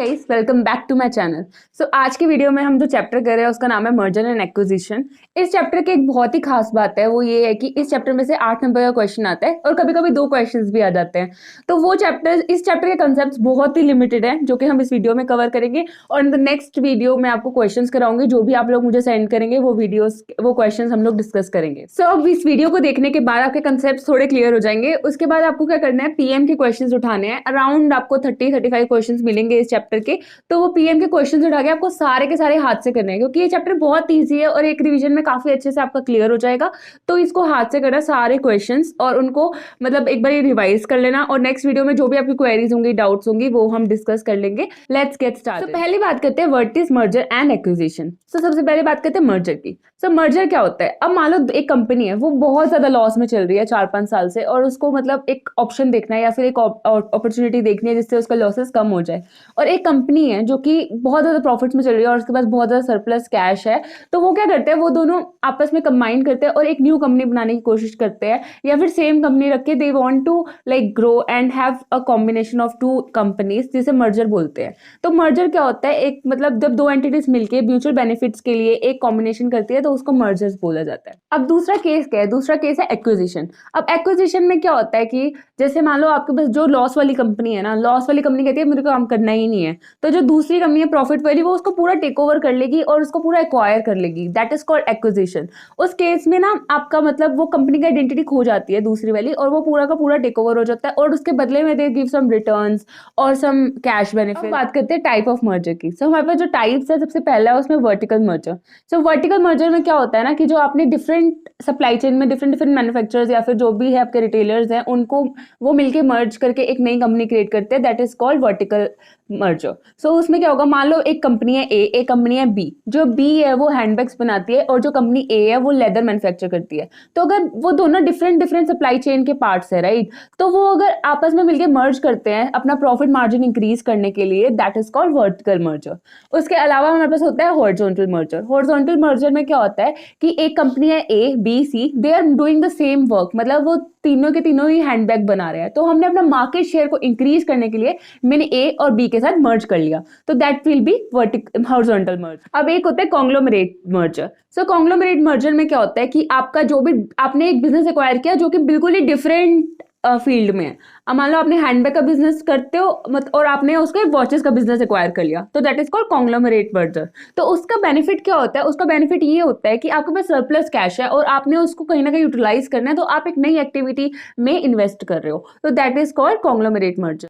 Guys, welcome back to my channel. So आज की video में हम जो चैप्टर कर रहे हैं उसका नाम है मर्जर एंड एक्विजिशन। इस चैप्टर की एक बहुत ही खास बात है, वो ये है कि इस चैप्टर में से 8 नंबर का क्वेश्चन आता है और कभी कभी 2 क्वेश्चंस भी आ जाते हैं। तो वो इस चैप्टर के कंसेप्ट बहुत ही लिमिटेड है जो कि हम इस वीडियो में कवर करेंगे और इन द नेक्स्ट वीडियो में आपको क्वेश्चन कराऊंगी। जो भी आप लोग मुझे सेंड करेंगे वो क्वेश्चन हम लोग डिस्कस करेंगे। सो अब इस वीडियो को देखने के बाद आपके कंसेप्ट थोड़े क्लियर हो जाएंगे। उसके बाद आपको क्या करना है, पीएम के क्वेश्चन उठाने हैं। अराउंड आपको 30-35 क्वेश्चन मिलेंगे इस चैप्टर के। तो वो पीएम के क्वेश्चंस उठा के आपको सारे के सारे हाथ से करने हैं, क्योंकि ये चैप्टर बहुत इजी है और एक रिवीजन में काफी अच्छे से आपका क्लियर हो जाएगा। तो इसको हाथ से करना सारे क्वेश्चंस और उनको मतलब एक बार रिवाइज कर लेना और नेक्स्ट वीडियो में जो भी आपकी क्वेरीज होंगी, डाउट्स होंगी, वो हम डिस्कस कर लेंगे। Let's get start. तो पहली बात करते हैं what is merger and acquisition. तो सबसे पहले बात करते हैं मर्जर की। सो मर्जर क्या होता है? अब मान लो एक कंपनी है, वो बहुत ज्यादा लॉस में चल रही है 4-5 साल से, और उसको मतलब एक ऑप्शन देखना है या फिर एक अपॉर्चुनिटी देखनी है जिससे उसका लॉसेस कम हो जाए। और एक कंपनी है जो कि बहुत ज्यादा प्रॉफिट्स में चल रही है और उसके पास बहुत ज्यादा सरप्लस कैश है। तो वो क्या करते हैं, वो दोनों आपस में कंबाइन करते हैं और एक न्यू कंपनी बनाने की कोशिश करते हैं, या फिर सेम कंपनी रख के they want to like grow and have a combination of 2 companies, जिसे मर्जर बोलते हैं। तो मर्जर क्या होता है, एक मतलब जब 2 एंटिटीज मिलके म्यूचुअल बेनिफिट्स के लिए एक कॉम्बिनेशन करती है तो उसको मर्जर्स बोला जाता है। अब दूसरा केस क्या है? दूसरा केस है एक्विजिशन। अब एक्विजिशन में क्या होता है कि जैसे मान लो आपके पास जो लॉस वाली कंपनी है ना, लॉस वाली कंपनी कहती है मेरे को काम करना ही नहीं है, तो जो दूसरी कंपनी है प्रॉफिट वाली, वो उसको पूरा टेक ओवर कर लेगी और उसको पूरा एक्वायर कर लेगी। That is called acquisition. उस केस में ना आपका मतलब वो कंपनी का आइडेंटिटी खो जाती है दूसरी वाली, और वो पूरा का पूरा टेक ओवर हो जाता है और उसके बदले में दे गिव सम रिटर्न्स और सम कैश बेनिफिट। बात करते हैं टाइप ऑफ मर्जर की। सो हमारे पास जो टाइप्स है, सबसे पहला है उसमें वर्टिकल मर्जर। सो वर्टिकल मर्जर में क्या होता है ना कि जो आपने डिफरेंट सप्लाई चेन में डिफरेंट मैन्युफैक्चरर्स या फिर जो भी है आपके रिटेलर्स हैं, उनको वो मिलके मर्ज करके एक नई कंपनी क्रिएट करते हैं। That is called vertical merger. So उसमें क्या होगा, मान लो एक कंपनी है ए, एक कंपनी है बी। जो बी है वो हैंडबैग्स बनाती है और जो कंपनी ए है वो लेदर मैन्युफैक्चर करती है। तो अगर वो दोनों डिफरेंट सप्लाई चेन के पार्ट्स है, राइट, तो वो अगर आपस में मिलकर मर्ज करते हैं अपना प्रॉफिट मार्जिन इंक्रीज करने के लिए, that is called vertical merger. उसके अलावा हमारे पास होता है हॉरिजॉन्टल मर्जर। हॉरिजॉन्टल मर्जर में क्या होता है कि एक कंपनी है A, B, C, they are doing the same work, मतलब वो तीनों के तीनों ही हैंडबैग बना रहे हैं। तो हमने अपना मार्केट शेयर को इंक्रीज करने के लिए मैंने ए और बी के साथ मर्ज कर लिया, तो that will B horizontal merger. अब एक होता है कॉन्ग्लोमरेट मर्जर। सो कॉन्ग्लोमरेट मर्जर में क्या होता है कि आपका जो भी आपने एक बिजनेस एक्वायर किया जो कि बिल्कुल ही डिफरेंट फील्ड में है। अब मान लो आपने हैंडबैग का बिजनेस करते हो और आपने उसके वॉचेस का बिजनेस एक्वायर कर लिया, तो that is called conglomerate merger. तो उसका बेनिफिट क्या होता है? उसका बेनिफिट ये होता है कि आपके पास सरप्लस कैश है और आपने उसको कहीं ना कहीं यूटिलाइज करना है, तो आप एक नई एक्टिविटी में इन्वेस्ट कर रहे हो, तो that is called conglomerate merger.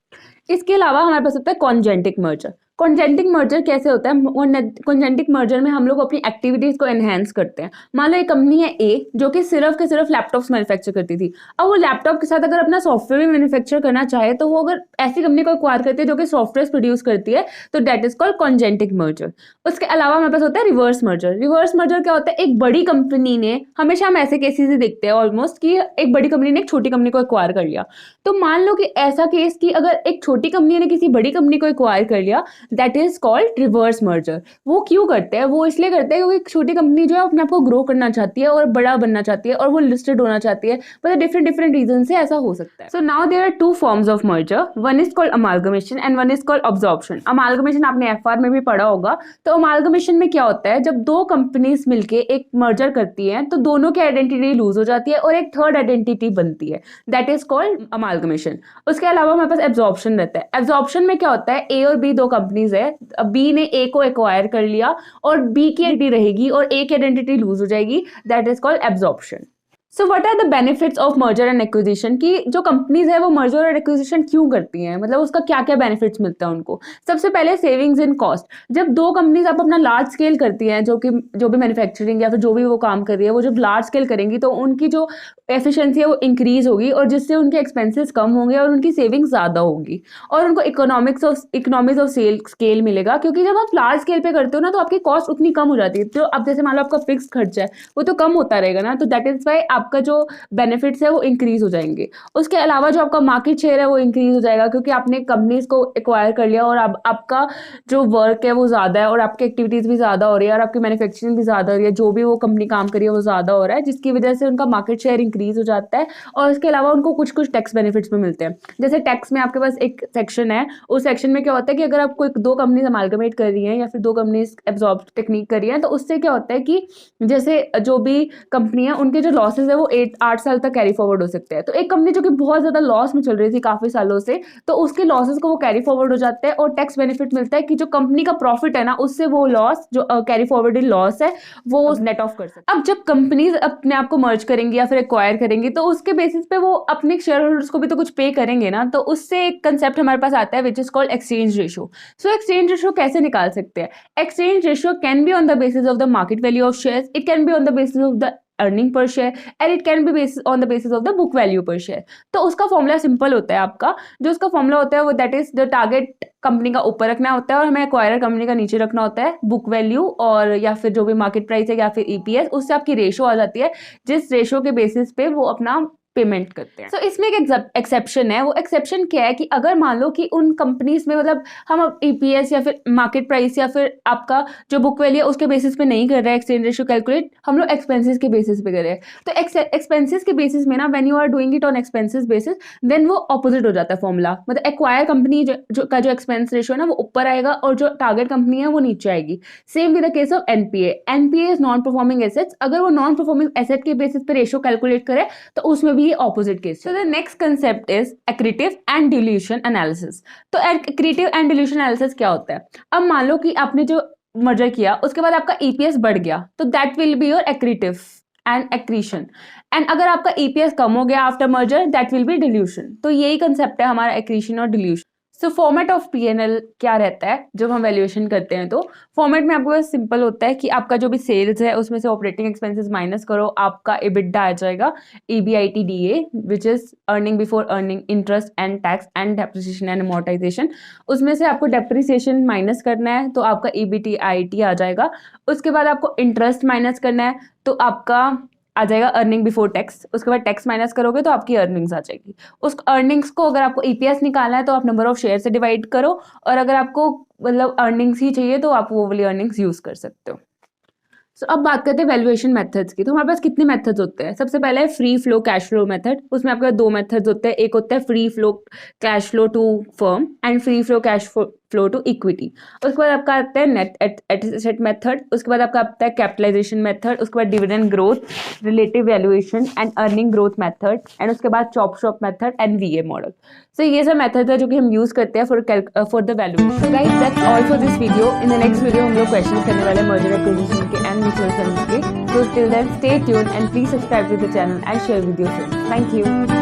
इसके अलावा हमारे पास होता है कॉन्जेंटिक मर्जर। कॉन्जेंटिक मर्जर कैसे होता है? कॉन्जेंटिक मर्जर में हम लोग अपनी एक्टिविटीज को एनहेंस करते हैं। मान लो एक कंपनी है ए जो कि सिर्फ के सिर्फ लैपटॉप्स मैन्युफैक्चर करती थी। अब वो लैपटॉप के साथ अगर अपना सॉफ्टवेयर भी मैन्युफैक्चर करना चाहे, तो वो अगर ऐसी कंपनी को एक्वायर करती है जो कि सॉफ्टवेयर प्रोड्यूस करती है, तो दैट इज कॉल्ड कॉन्जेंटिक मर्जर। उसके अलावा हमारे पास होता है रिवर्स मर्जर। रिवर्स मर्जर क्या होता है? एक बड़ी कंपनी ने, हमेशा हम ऐसे केसेस ही देखते हैं ऑलमोस्ट, कि एक बड़ी कंपनी ने एक छोटी कंपनी को एक्वायर कर लिया। तो मान लो कि ऐसा केस कि अगर एक छोटी कंपनी ने किसी बड़ी कंपनी को एक्वायर कर लिया, that is called reverse merger. वो क्यों करते हैं? वो इसलिए करते हैं क्योंकि एक छोटी कंपनी जो है अपने आप को ग्रो करना चाहती है और बड़ा बनना चाहती है और वो लिस्टेड होना चाहती है, मतलब डिफरेंट रीजन से ऐसा हो सकता है। So now there are 2 forms of merger. One is called amalgamation and one is called absorption. Amalgamation आपने एफआर में भी पढ़ा होगा। तो अमालगमेशन में क्या होता है, जब 2 कंपनीज मिलके एक मर्जर करती हैं तो दोनों की आइडेंटिटी लूज हो जाती है और एक थर्ड आइडेंटिटी बनती है, दैट इज कॉल्ड अमालगमेशन। उसके अलावा हमारे पास एब्जॉर्प्शन रहता है। एब्जॉर्प्शन में क्या होता है, ए और बी 2 कंपनीज है, बी ने ए को एक्वायर कर लिया और बी की आइडेंटिटी रहेगी और ए की आइडेंटिटी लूज हो जाएगी, that is called absorption. So what are the benefits of merger and acquisition? की जो कंपनीज है वो मर्जर और एक्विजिशन क्यों करती हैं, मतलब उसका क्या क्या बेनिफिट्स मिलता है उनको? सबसे पहले सेविंग्स इन कॉस्ट। जब 2 कंपनीज आप अपना लार्ज स्केल करती हैं, जो भी मैन्युफैक्चरिंग या फिर जो भी वो काम कर रही है, वो जब लार्ज स्केल करेंगी तो उनकी जो एफिशिएंसी है वो इंक्रीज होगी और जिससे उनके एक्सपेंसेस कम होंगे और उनकी सेविंग्स ज्यादा होगी और उनको इकोनॉमिक्स ऑफ स्केल मिलेगा, क्योंकि जब आप लार्ज स्केल पे करते हो ना तो आपकी कॉस्ट उतनी कम हो जाती है। तो अब जैसे मान लो आपका फिक्स खर्चा है वो तो कम होता रहेगा ना, तो दैट इज वाई आपका जो बेनिफिट्स है वो इंक्रीज हो जाएंगे। उसके अलावा जो आपका मार्केट शेयर है वो इंक्रीज हो जाएगा, क्योंकि आपने कंपनीज को एक्वायर कर लिया और अब आपका जो वर्क है वो ज़्यादा है और आपकी एक्टिविटीज़ भी ज़्यादा हो रही है और आपकी मैन्युफैक्चरिंग भी ज़्यादा हो रही है, जो भी वो कंपनी काम कर रही है वो ज़्यादा हो रहा है, जिसकी वजह से उनका मार्केट शेयर इंक्रीज हो जाता है। और इसके अलावा उनको कुछ कुछ टैक्स बेनिफिट्स भी मिलते हैं। जैसे टैक्स में आपके पास एक सेक्शन है, उस सेक्शन में क्या होता है कि अगर आप कोई दो कंपनीज अमालगमेट कर रही हैं या फिर दो कंपनीज एब्जॉर्ब टेक्निक कर रही हैं, तो उससे क्या होता है कि जैसे जो भी कंपनी है उनके जो लॉसेज है वो 8 साल तक कैरी फॉरवर्ड हो सकते हैं। तो एक कंपनी जो कि बहुत ज़्यादा लॉस में चल रही थी काफ़ी सालों से, तो उसके लॉसेज को वो कैरी फॉरवर्ड हो जाते हैं और टैक्स बेनिफिट मिलता है कि जो कंपनी का प्रॉफिट है ना, उससे वो लॉस जो कैरी फॉरवर्डेड लॉस है वो नेट ऑफ कर सकते हैं। अब जब कंपनीज अपने आप को मर्ज करेंगी या फिर एक्वायर करेंगी, तो उसके बेसिस पे वो अपने शेयर होल्डर्स को भी तो कुछ पे करेंगे ना, तो उससे एक कंसेप्ट हमारे पास आता है which is called exchange ratio. So exchange ratio कैसे निकाल सकते हैं? Exchange ratio can be on the basis of the market value of shares, it can be on the basis of the earning per share and it can be basis on the basis of the book value पर share. तो उसका formula simple होता है आपका, जो उसका formula होता है वो that is the target company का ऊपर रखना होता है और हमें एक्वायरर कंपनी का नीचे रखना होता है बुक वैल्यू और या फिर जो भी मार्केट प्राइस है या फिर ईपीएस, उससे आपकी रेशो आ जाती है जिस रेशो के बेसिस पे वो अपना पेमेंट करते हैं। तो इसमें एक एक्सेप्शन है। वो एक्सेप्शन क्या है कि अगर मान लो कि उन कंपनीज में मतलब हम ईपीएस या फिर मार्केट प्राइस या फिर आपका जो बुक वैल्यू है उसके बेसिस पे नहीं कर रहे हैं एक्सचेंज रेशियो कैलकुलेट, हम लोग एक्सपेंसेस के बेसिस पे कर रहे हैं। तो एक्सपेंसेस के बेसिस में ना when you are doing it on expenses basis then वो ऑपोजिट हो जाता है फॉर्मूला। मतलब एक्वायर कंपनी का जो एक्सपेंस रेशियो है ना वो ऊपर आएगा और जो टारगेट कंपनी है वो नीचे आएगी। Same with the case of NPA. NPA is non performing assets. अगर वो नॉन परफॉर्मिंग एसेट के बेसिस पे रेशियो कैलकुलेट करे तो उसमें भी opposite case. So the next concept is accretive and dilution analysis. तो एक्रीटिव एंड डिल्यूशन एनालिसिस क्या होता है? अब मान लो कि आपने जो मर्जर किया उसके बाद आपका ईपीएस बढ़ गया, तो that will be your accretive and accretion. And अगर आपका ईपीएस कम हो गया after merger, that will be dilution. तो यही कंसेप्ट है हमारा एक्रीशन और dilution. So format of PNL क्या रहता है जब हम वैल्यूएशन करते हैं? तो फॉर्मेट में आपको बस सिंपल होता है कि आपका जो भी सेल्स है उसमें से ऑपरेटिंग एक्सपेंसेस माइनस करो, आपका एबिटा आ जाएगा EBITDA which is earning before earning interest and tax and depreciation and amortisation. उसमें से आपको डेप्रिसिएशन माइनस करना है तो आपका ईबीटीआईटी आ जाएगा। उसके बाद आपको इंटरेस्ट माइनस करना है तो आपका आ जाएगा अर्निंग बिफोर टैक्स। उसके बाद टैक्स माइनस करोगे तो आपकी अर्निंग्स आ जाएगी। उस अर्निंग्स को अगर आपको ईपीएस निकालना है तो आप नंबर ऑफ शेयर से डिवाइड करो, और अगर आपको मतलब अर्निंग्स ही चाहिए तो आप वो वाली अर्निंग्स यूज कर सकते हो। सो अब बात करते हैं वैल्यूएशन मेथड्स की। तो हमारे पास कितने मेथड्स होते हैं? सबसे पहले है free flow cash flow method. उसमें आपके पास दो मेथड्स होते हैं, एक होता है free flow cash flow to firm and free flow cash flow to equity. उसके बाद आपका आता है नेट एसेट मेथड। उसके बाद आपका आता है कैपिटलाइजेशन मेथड। उसके बाद dividend growth, relative valuation and earning growth method and उसके बाद chop shop method and VA model. So ये सब मेथड है जो कि हम यूज करते हैं for the valuation. So guys that's all for this video. In the next video हम लोग क्वेश्चंस करने वाले मर्जर एक्विजिशन के एंड म्यूचुअल फंड्स के। So till then stay tuned and please subscribe to the channel and share with your friends. Thank you.